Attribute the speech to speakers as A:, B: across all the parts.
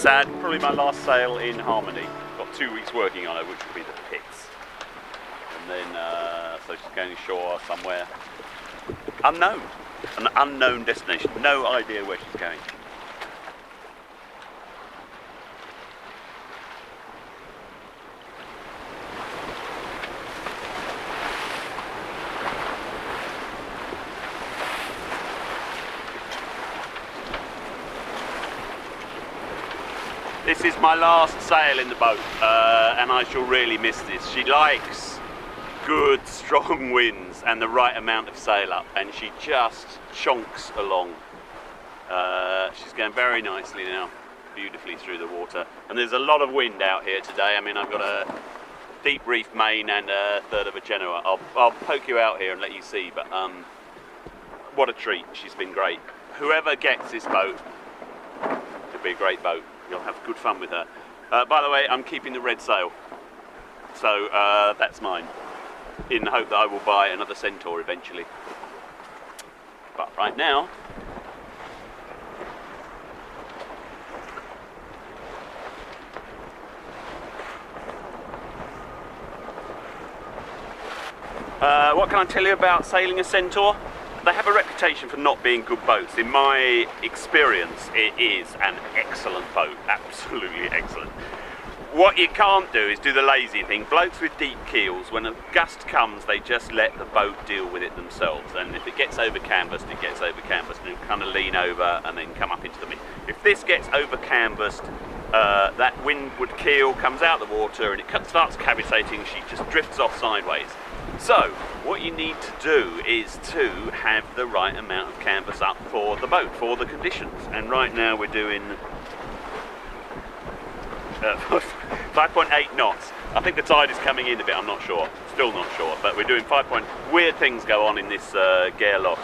A: sad. Probably my last sail in Harmony. Got 2 weeks working on her, which will be the pits. And then, so she's going ashore somewhere unknown. An unknown destination. No idea where she's going. This is my last sail in the boat, and I shall really miss this. She likes good, strong winds and the right amount of sail up, and she just chonks along. She's going very nicely now, beautifully through the water. And there's a lot of wind out here today. I mean, I've got a deep reef main and a third of a Genoa. I'll poke you out here and let you see, but what a treat. She's been great. Whoever gets this boat, it'll be a great boat. You'll have good fun with her. By the way, I'm keeping the red sail, so that's mine, in the hope that I will buy another Centaur eventually. But right now, what can I tell you about sailing a Centaur? They have a reputation for not being good boats. In my experience, it is an excellent boat, absolutely excellent. What you can't do is do the lazy thing. Blokes with deep keels, when a gust comes, they just let the boat deal with it themselves. And if it gets over canvassed, it gets over canvassed, and you kind of lean over and then come up into the mid. If this gets over canvassed, that windward keel comes out of the water and it starts cavitating. She just drifts off sideways. So, what you need to do is to have the right amount of canvas up for the boat, for the conditions. And right now we're doing 5.8 knots. I think the tide is coming in a bit, I'm not sure. Still not sure, but we're doing 5. Weird things go on in this gear lock.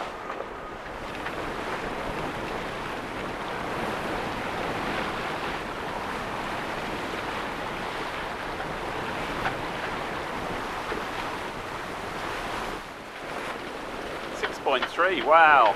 A: Wow.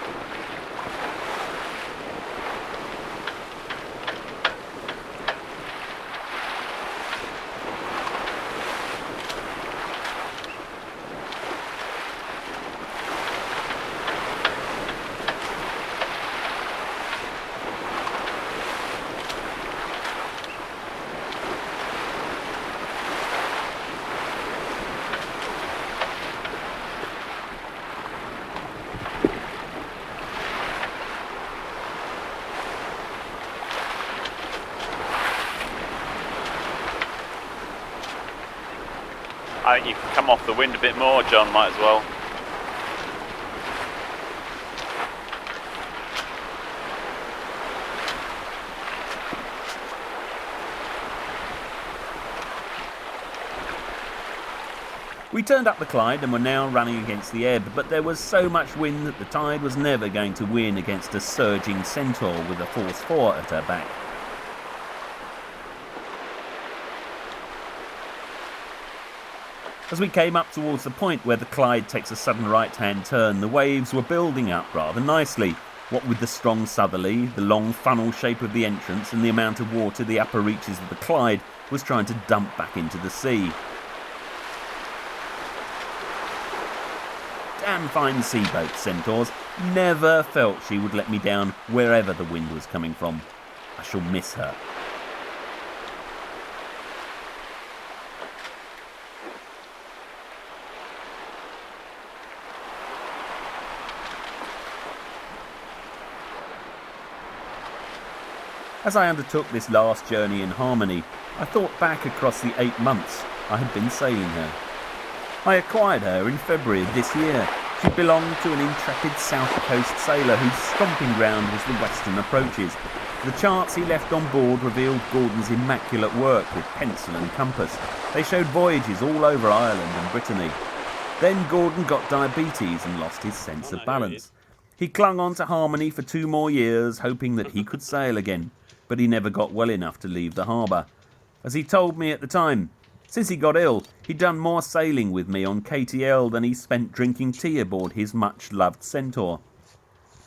A: I think you can come off the wind a bit more, John, might as well.
B: We turned up the Clyde and were now running against the ebb, but there was so much wind that the tide was never going to win against a surging Centaur with a force 4 at her back. As we came up towards the point where the Clyde takes a sudden right-hand turn, the waves were building up rather nicely. What with the strong southerly, the long funnel shape of the entrance and the amount of water the upper reaches of the Clyde was trying to dump back into the sea. Damn fine seaboat, Centaurs. Never felt she would let me down wherever the wind was coming from. I shall miss her. As I undertook this last journey in Harmony, I thought back across the 8 months I had been sailing her. I acquired her in February of this year. She belonged to an intrepid South Coast sailor whose stomping ground was the western approaches. The charts he left on board revealed Gordon's immaculate work with pencil and compass. They showed voyages all over Ireland and Brittany. Then Gordon got diabetes and lost his sense of balance. He clung on to Harmony for 2 more years, hoping that he could sail again, but he never got well enough to leave the harbour. As he told me at the time, since he got ill, he'd done more sailing with me on KTL than he spent drinking tea aboard his much-loved Centaur.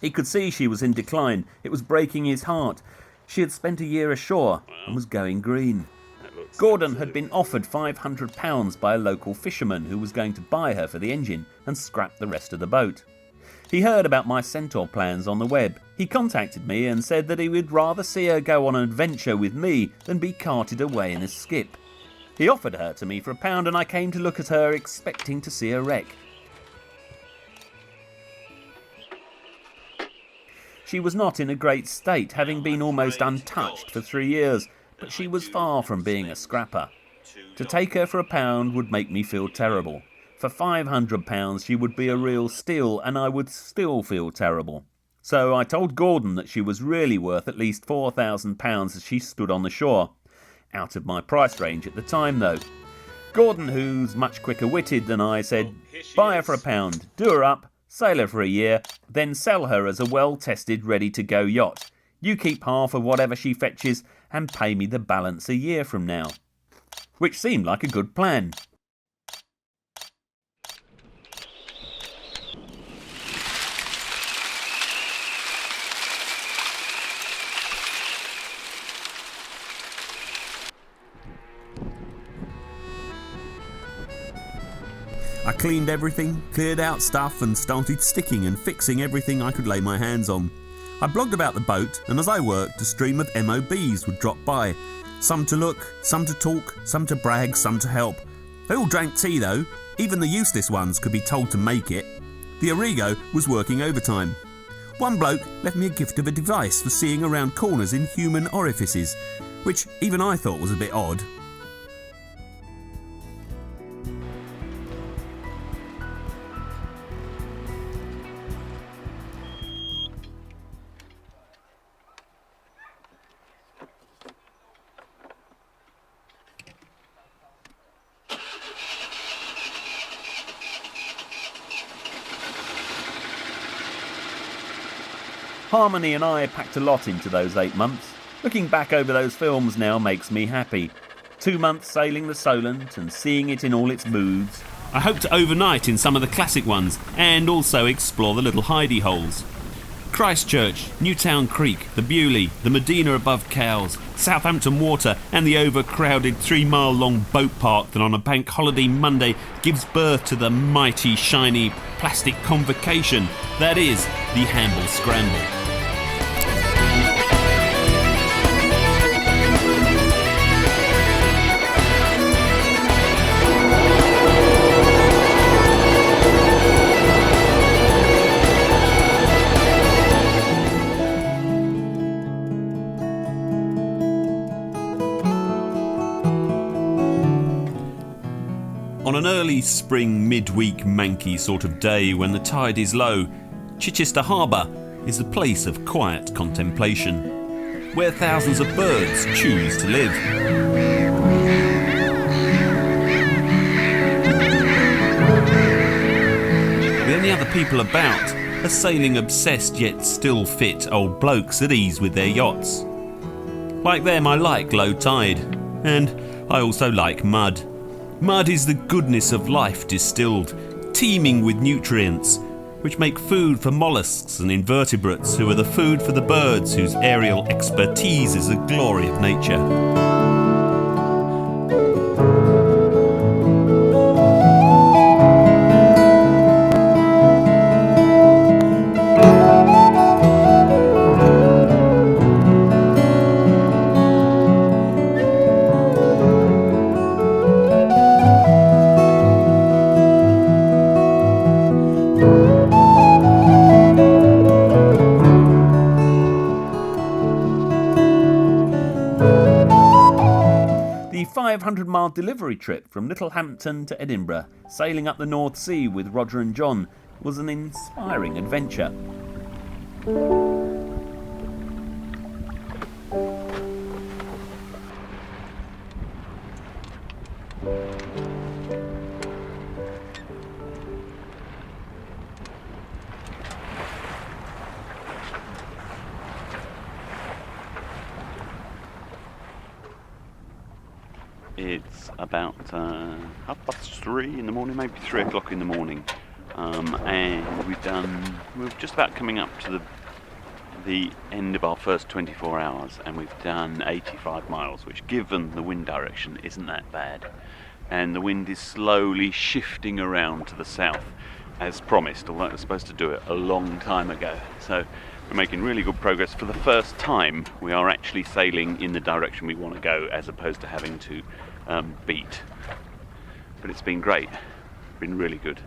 B: He could see she was in decline. It was breaking his heart. She had spent a year ashore and was going green. Gordon had been offered £500 by a local fisherman who was going to buy her for the engine and scrap the rest of the boat. He heard about my centaur plans on the web. He contacted me and said that he would rather see her go on an adventure with me than be carted away in a skip. He offered her to me for £1 and I came to look at her expecting to see a wreck. She was not in a great state, having been almost untouched for 3 years, but she was far from being a scrapper. To take her for £1 would make me feel terrible. For £500 she would be a real steal and I would still feel terrible. So I told Gordon that she was really worth at least £4,000 as she stood on the shore. Out of my price range at the time though. Gordon, who's much quicker witted than I, said, buy her for £1, do her up, sail her for a year, then sell her as a well-tested, ready-to-go yacht. You keep half of whatever she fetches and pay me the balance a year from now. Which seemed like a good plan.
C: I cleaned everything, cleared out stuff and started sticking and fixing everything I could lay my hands on. I blogged about the boat and as I worked a stream of MOBs would drop by. Some to look, some to talk, some to brag, some to help. They all drank tea though, even the useless ones could be told to make it. The Origo was working overtime. One bloke left me a gift of a device for seeing around corners in human orifices, which even I thought was a bit odd.
B: Harmony and I packed a lot into those 8 months. Looking back over those films now makes me happy. 2 months sailing the Solent and seeing it in all its moods.
C: I hope to overnight in some of the classic ones and also explore the little hidey holes. Christchurch, Newtown Creek, the Bewley, the Medina above Cowes, Southampton Water and the overcrowded 3-mile long boat park that on a bank holiday Monday gives birth to the mighty shiny plastic convocation that is the Hamble Scramble. On an early spring midweek manky sort of day when the tide is low, Chichester Harbour is a place of quiet contemplation, where thousands of birds choose to live. The only other people about are sailing obsessed yet still fit old blokes at ease with their yachts. Like them I like low tide, and I also like mud. Mud is the goodness of life distilled, teeming with nutrients, which make food for molluscs and invertebrates who are the food for the birds whose aerial expertise is the glory of nature.
B: The 500-mile delivery trip from Littlehampton to Edinburgh, sailing up the North Sea with Roger and John, was an inspiring adventure.
A: It's about 3:30 in the morning, maybe 3 o'clock in the morning, and we're just about coming up to the the end of our first 24 hours and we've done 85 miles, which given the wind direction isn't that bad. And the wind is slowly shifting around to the south as promised, although it was supposed to do it a long time ago. So we're making really good progress. For the first time, we are actually sailing in the direction we want to go as opposed to having to beat. But it's been great, been really good.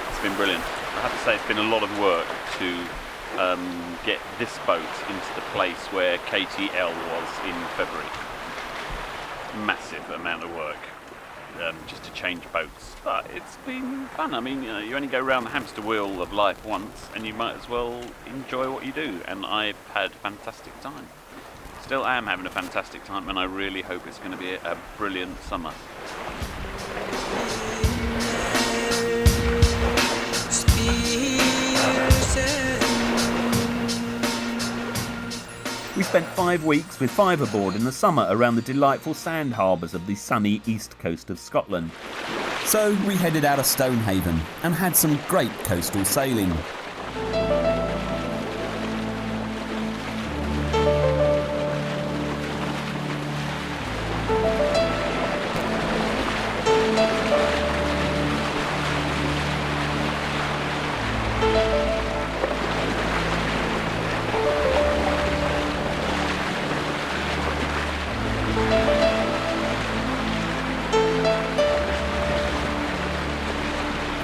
A: It's been brilliant. I have to say it's been a lot of work to get this boat into the place where KTL was in February. Massive amount of work just to change boats, but it's been fun. I mean, you only go round the hamster wheel of life once and you might as well enjoy what you do, and I've had a fantastic time. Still am having a fantastic time, and I really hope it's going to be a brilliant summer.
B: We spent 5 weeks with 5 aboard in the summer around the delightful sand harbours of the sunny east coast of Scotland.
C: So we headed out of Stonehaven and had some great coastal sailing.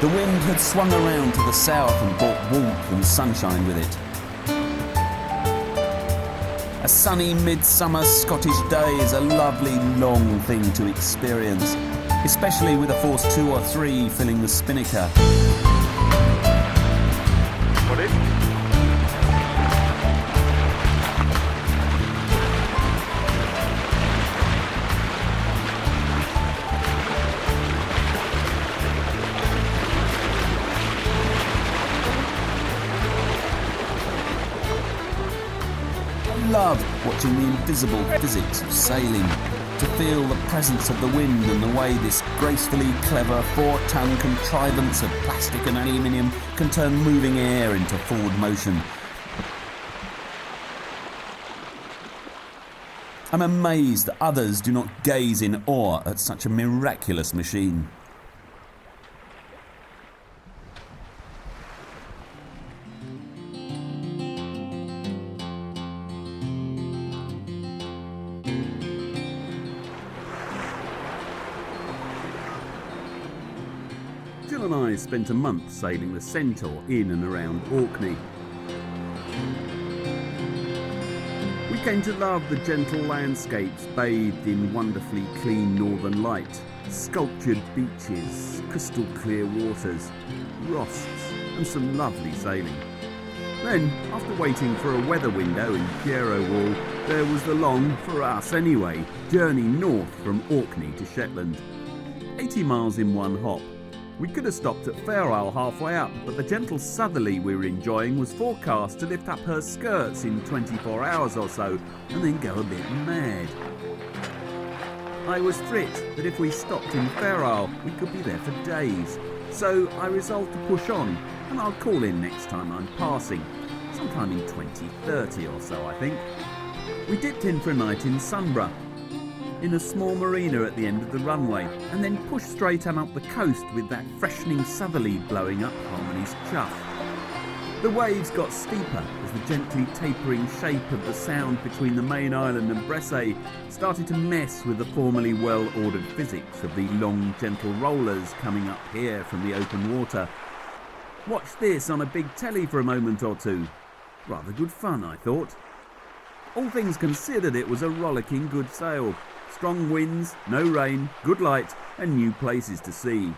C: The wind had swung around to the south and brought warmth and sunshine with it. A sunny midsummer Scottish day is a lovely long thing to experience, especially with a force 2 or 3 filling the spinnaker.
A: What is?
C: I loved watching the invisible physics of sailing, to feel the presence of the wind and the way this gracefully clever 4-ton contrivance of plastic and aluminium can turn moving air into forward motion. I'm amazed that others do not gaze in awe at such a miraculous machine.
B: Jill and I spent a month sailing the Centaur in and around Orkney. We came to love the gentle landscapes bathed in wonderfully clean northern light, sculptured beaches, crystal clear waters, rosts and some lovely sailing. Then, after waiting for a weather window in Piero Wall, there was the long, for us anyway, journey north from Orkney to Shetland. 80 miles in one hop. We could have stopped at Fair Isle halfway up, but the gentle southerly we were enjoying was forecast to lift up her skirts in 24 hours or so, and then go a bit mad. I was thrit that if we stopped in Fair Isle, we could be there for days. So I resolved to push on, and I'll call in next time I'm passing. It's sometime in 2030 or so, I think. We dipped in for a night in Sunborough, in a small marina at the end of the runway, and then pushed straight on up the coast with that freshening southerly blowing up Harmony's chuff. The waves got steeper as the gently tapering shape of the sound between the main island and Bressay started to mess with the formerly well-ordered physics of the long, gentle rollers coming up here from the open water. Watched this on a big telly for a moment or two. Rather good fun, I thought. All things considered, it was a rollicking good sail. Strong winds, no rain, good light, and new places to see.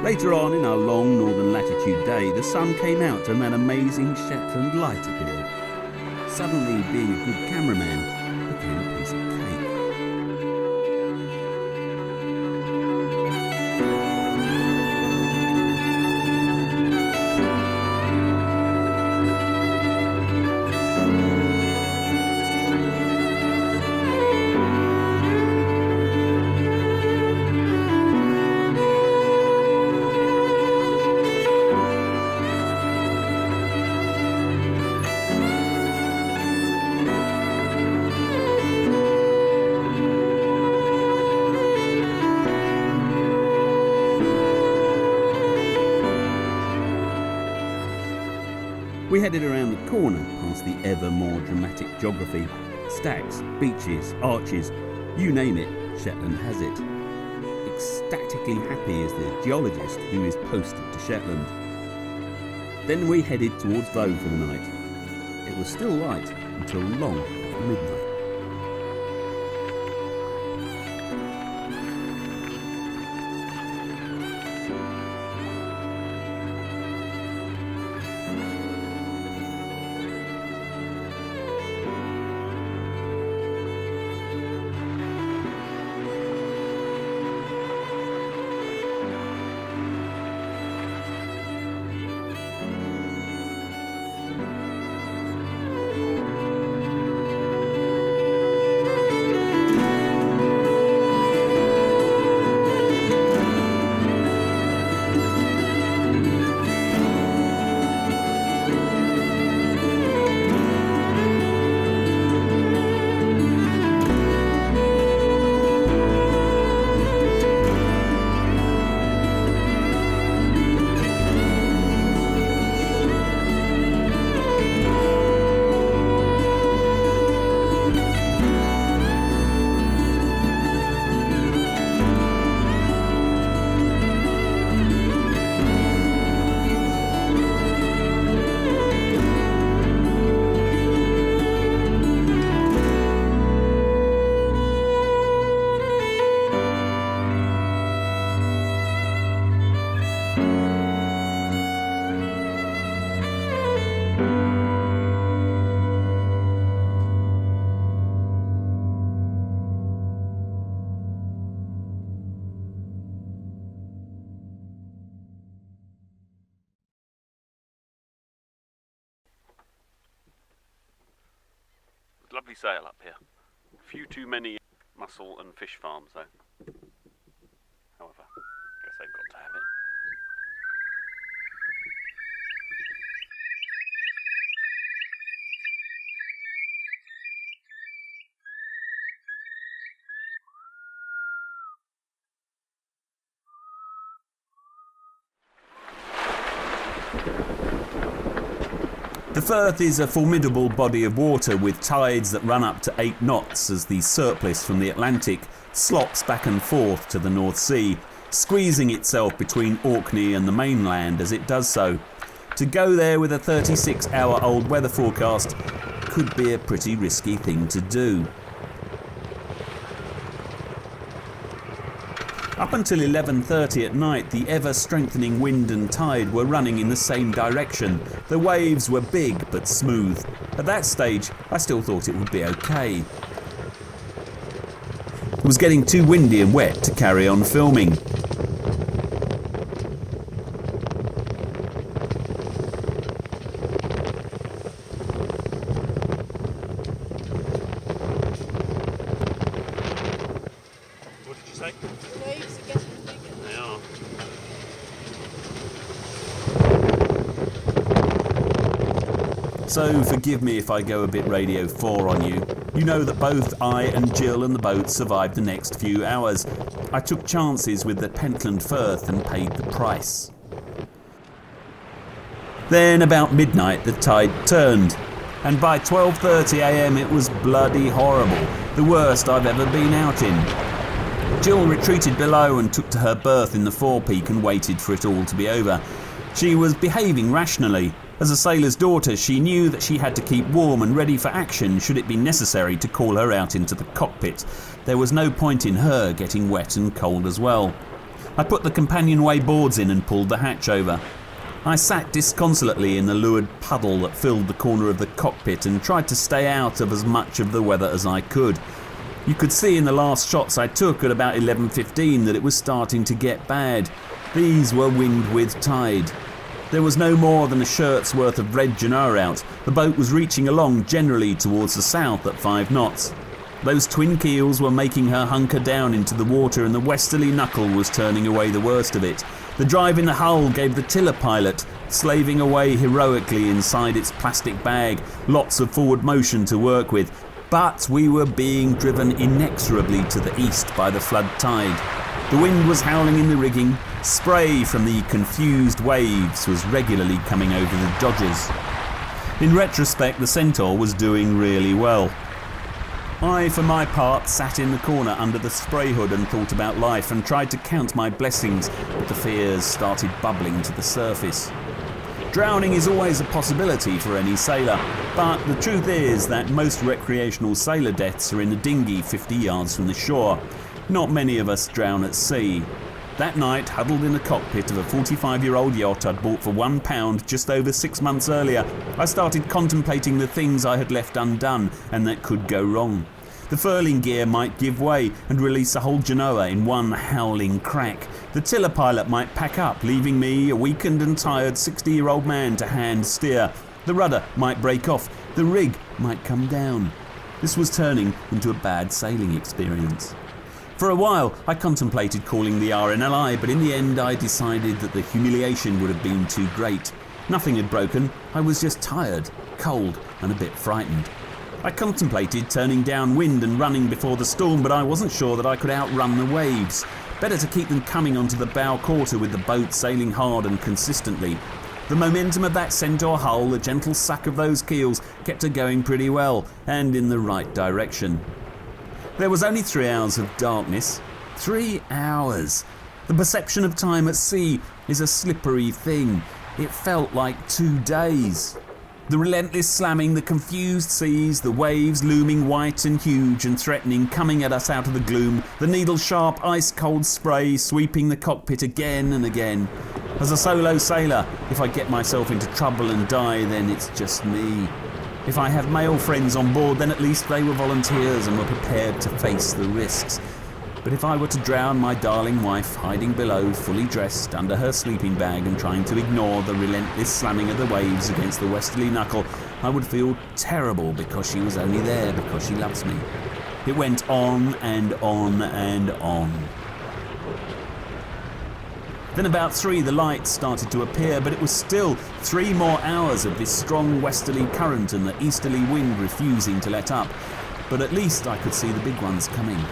B: Later on in our long northern latitude day, the sun came out and that amazing Shetland light appeared. Suddenly, being a good cameraman became a piece of cake. We headed around the corner past the ever more dramatic geography. Stacks, beaches, arches, you name it, Shetland has it. Ecstatically happy is the geologist who is posted to Shetland. Then we headed towards Voe for the night. It was still light until long after midnight.
A: Lovely sail up here. A few too many mussel and fish farms though. However, I guess they've got to have it.
C: The Firth is a formidable body of water with tides that run up to 8 knots as the surplus from the Atlantic slops back and forth to the North Sea, squeezing itself between Orkney and the mainland as it does so. To go there with a 36-hour-old weather forecast could be a pretty risky thing to do. Up until 11:30 at night, the ever-strengthening wind and tide were running in the same direction. The waves were big but smooth. At that stage, I still thought it would be okay. It was getting too windy and wet to carry on filming.
A: What did you say?
D: The waves are getting bigger.
A: They are.
C: So forgive me if I go a bit Radio 4 on you. You know that both I and Jill and the boat survived the next few hours. I took chances with the Pentland Firth and paid the price. Then about midnight the tide turned, and by 12:30 a.m. it was bloody horrible, the worst I've ever been out in. Jill retreated below and took to her berth in the forepeak and waited for it all to be over. She was behaving rationally. As a sailor's daughter, she knew that she had to keep warm and ready for action should it be necessary to call her out into the cockpit. There was no point in her getting wet and cold as well. I put the companionway boards in and pulled the hatch over. I sat disconsolately in the lurid puddle that filled the corner of the cockpit and tried to stay out of as much of the weather as I could. You could see in the last shots I took at about 11:15 that it was starting to get bad. These were wind with tide. There was no more than a shirt's worth of red Genoa out. The boat was reaching along generally towards the south at 5 knots. Those twin keels were making her hunker down into the water, and the westerly knuckle was turning away the worst of it. The drive in the hull gave the tiller pilot, slaving away heroically inside its plastic bag, lots of forward motion to work with. But we were being driven inexorably to the east by the flood tide. The wind was howling in the rigging. Spray from the confused waves was regularly coming over the dodgers. In retrospect, the Centaur was doing really well. I, for my part, sat in the corner under the spray hood and thought about life and tried to count my blessings, but the fears started bubbling to the surface. Drowning is always a possibility for any sailor, but the truth is that most recreational sailor deaths are in the dinghy 50 yards from the shore. Not many of us drown at sea. That night, huddled in the cockpit of a 45-year-old yacht I'd bought for £1 just over 6 months earlier, I started contemplating the things I had left undone and that could go wrong. The furling gear might give way and release a whole Genoa in one howling crack. The tiller pilot might pack up, leaving me, a weakened and tired 60-year-old man, to hand steer. The rudder might break off. The rig might come down. This was turning into a bad sailing experience. For a while, I contemplated calling the RNLI, but in the end I decided that the humiliation would have been too great. Nothing had broken. I was just tired, cold, and a bit frightened. I contemplated turning downwind and running before the storm, but I wasn't sure that I could outrun the waves. Better to keep them coming onto the bow quarter with the boat sailing hard and consistently. The momentum of that Centaur hull, the gentle suck of those keels, kept her going pretty well, and in the right direction. There was only 3 hours of darkness. 3 hours! The perception of time at sea is a slippery thing. It felt like 2 days. The relentless slamming, the confused seas, the waves looming white and huge and threatening coming at us out of the gloom, the needle-sharp ice-cold spray sweeping the cockpit again and again. As a solo sailor, if I get myself into trouble and die, then it's just me. If I have male friends on board, then at least they were volunteers and were prepared to face the risks. But if I were to drown my darling wife hiding below, fully dressed, under her sleeping bag and trying to ignore the relentless slamming of the waves against the westerly knuckle, I would feel terrible because she was only there because she loves me. It went on and on and on. Then about 3 the lights started to appear, but it was still 3 more hours of this strong westerly current and the easterly wind refusing to let up. But at least I could see the big ones coming.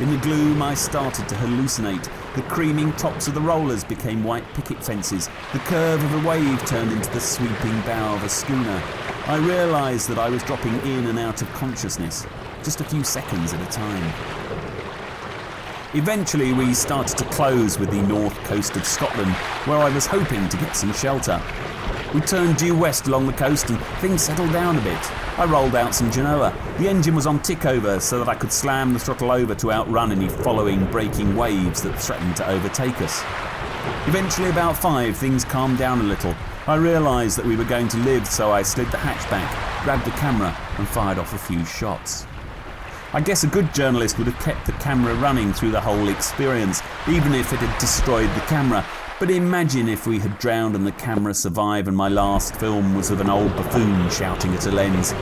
C: In the gloom I started to hallucinate. The creaming tops of the rollers became white picket fences. The curve of a wave turned into the sweeping bow of a schooner. I realised that I was dropping in and out of consciousness, just a few seconds at a time. Eventually we started to close with the north coast of Scotland, where I was hoping to get some shelter. We turned due west along the coast and things settled down a bit. I rolled out some Genoa. The engine was on tick-over so that I could slam the throttle over to outrun any following breaking waves that threatened to overtake us. Eventually, about 5, things calmed down a little. I realised that we were going to live, so I slid the hatch back, grabbed a camera and fired off a few shots. I guess a good journalist would have kept the camera running through the whole experience, even if it had destroyed the camera. But imagine if we had drowned and the camera survived and my last film was of an old buffoon shouting at a lens.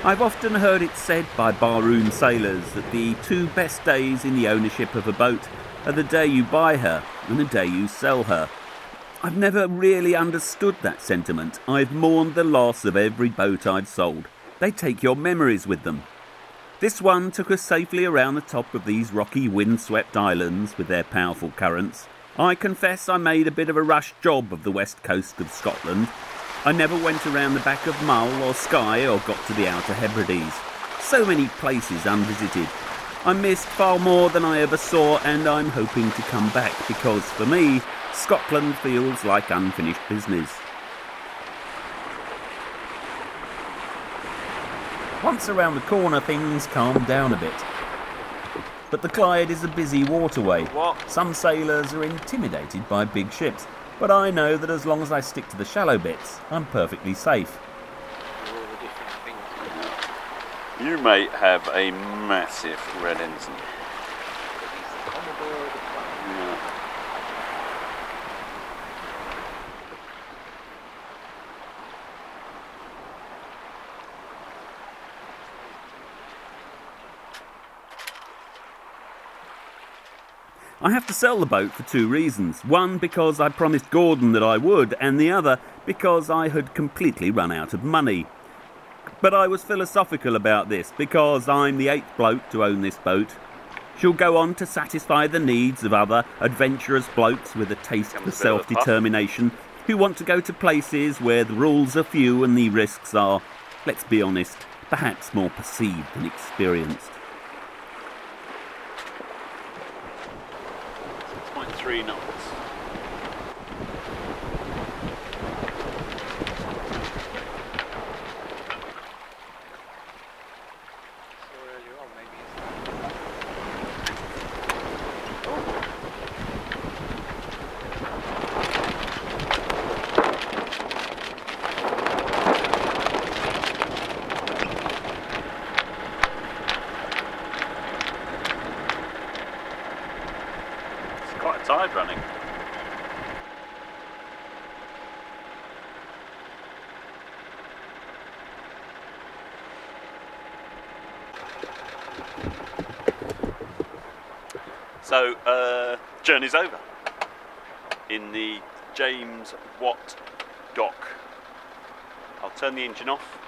B: I've often heard it said by barroom sailors that the 2 best days in the ownership of a boat are the day you buy her and the day you sell her. I've never really understood that sentiment. I've mourned the loss of every boat I've sold. They take your memories with them. This one took us safely around the top of these rocky windswept islands with their powerful currents. I confess I made a bit of a rush job of the west coast of Scotland. I never went around the back of Mull or Skye or got to the Outer Hebrides. So many places unvisited. I missed far more than I ever saw, and I'm hoping to come back because, for me, Scotland feels like unfinished business. Once around the corner, things calmed down a bit. But the Clyde is a busy waterway. Some sailors are intimidated by big ships, but I know that as long as I stick to the shallow bits, I'm perfectly safe.
A: You may have a massive red ensign.
B: I have to sell the boat for 2 reasons. One, because I promised Gordon that I would, and the other, because I had completely run out of money. But I was philosophical about this, because I'm the 8th bloke to own this boat. She'll go on to satisfy the needs of other adventurous blokes with a taste for self-determination, who want to go to places where the rules are few and the risks are, let's be honest, perhaps more perceived than experienced.
A: 6.3 knots. Quite a tide running. So, journey's over in the James Watt dock. I'll turn the engine off